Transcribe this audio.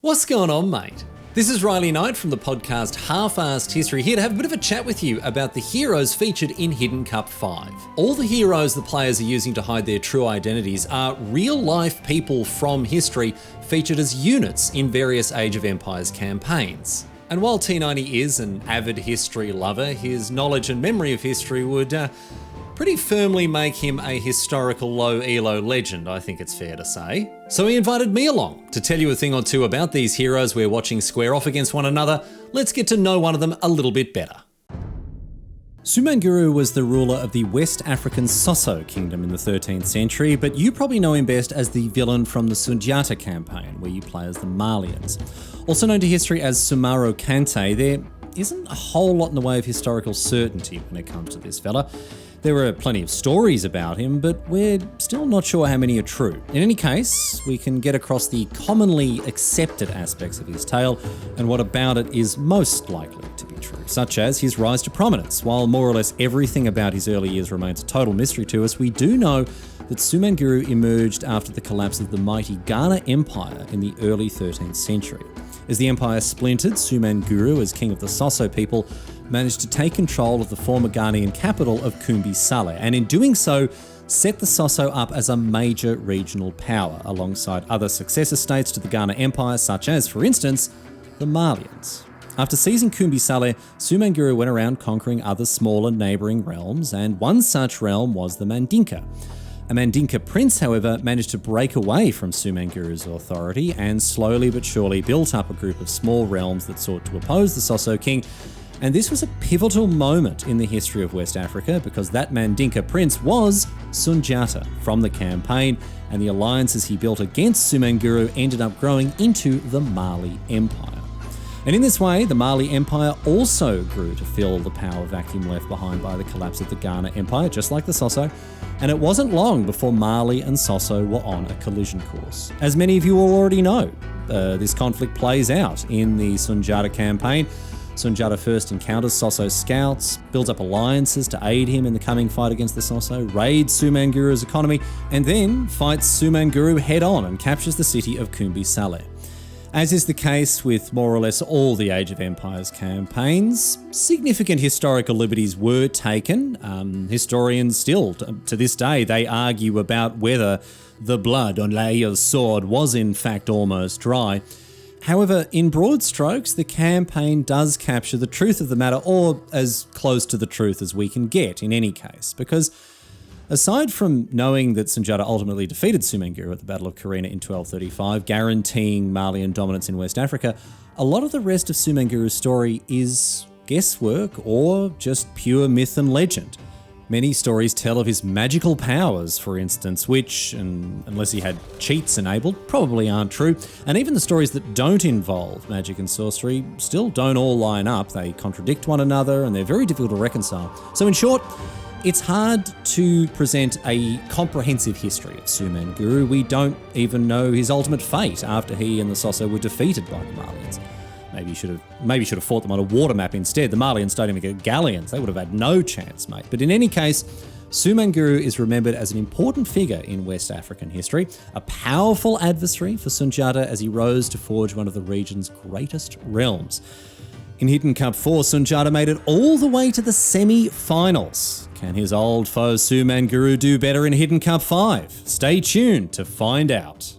What's going on, mate? This is Riley Knight from the podcast Half-Assed History, here to have a bit of a chat with you about the heroes featured in Hidden Cup 5. All the heroes the players are using to hide their true identities are real-life people from history featured as units in various Age of Empires campaigns. And while T90 is an avid history lover, his knowledge and memory of history would pretty firmly make him a historical low elo legend, I think it's fair to say. So he invited me along to tell you a thing or two about these heroes we're watching square off against one another. Let's get to know one of them a little bit better. Sumanguru was the ruler of the West African Soso kingdom in the 13th century, but you probably know him best as the villain from the Sundiata campaign, where you play as the Malians. Also known to history as Sumaro Kante, there isn't a whole lot in the way of historical certainty when it comes to this fella. There are plenty of stories about him, but we're still not sure how many are true. In any case, we can get across the commonly accepted aspects of his tale and what about it is most likely to be true, such as his rise to prominence. While more or less everything about his early years remains a total mystery to us, we do know that Sumanguru emerged after the collapse of the mighty Ghana Empire in the early 13th century. As the empire splintered, Sumanguru, as king of the Soso people, managed to take control of the former Ghanaian capital of Kumbi Saleh, and in doing so, set the Soso up as a major regional power, alongside other successor states to the Ghana Empire, such as, for instance, the Malians. After seizing Kumbi Saleh, Sumanguru went around conquering other smaller neighbouring realms, and one such realm was the Mandinka. A Mandinka prince, however, managed to break away from Sumanguru's authority and slowly but surely built up a group of small realms that sought to oppose the Soso king. And this was a pivotal moment in the history of West Africa because that Mandinka prince was Sundiata from the campaign, and the alliances he built against Sumanguru ended up growing into the Mali Empire. And in this way, the Mali Empire also grew to fill the power vacuum left behind by the collapse of the Ghana Empire, just like the Soso. And it wasn't long before Mali and Soso were on a collision course. As many of you will already know, this conflict plays out in the Sundiata campaign. Sundiata first encounters Soso's scouts, builds up alliances to aid him in the coming fight against the Soso, raids Sumanguru's economy, and then fights Sumanguru head-on and captures the city of Kumbi Saleh. As is the case with more or less all the Age of Empires campaigns, significant historical liberties were taken. Historians still, to this day, they argue about whether the blood on Leia's sword was in fact almost dry. However, in broad strokes, the campaign does capture the truth of the matter, or as close to the truth as we can get in any case, because aside from knowing that Sundiata ultimately defeated Sumanguru at the Battle of Karina in 1235, guaranteeing Malian dominance in West Africa, a lot of the rest of Sumanguru's story is guesswork or just pure myth and legend. Many stories tell of his magical powers, for instance, which, unless he had cheats enabled, probably aren't true. And even the stories that don't involve magic and sorcery still don't all line up. They contradict one another and they're very difficult to reconcile. So in short, it's hard to present a comprehensive history of Sumanguru. We don't even know his ultimate fate after he and the Soso were defeated by the Malians. Maybe you should have fought them on a water map instead. The Malians don't even get galleons. They would have had no chance, mate. But in any case, Sumanguru is remembered as an important figure in West African history, a powerful adversary for Sundiata as he rose to forge one of the region's greatest realms. In Hidden Cup 4, Sundiata made it all the way to the semi-finals. Can his old foe Sumanguru do better in Hidden Cup 5? Stay tuned to find out.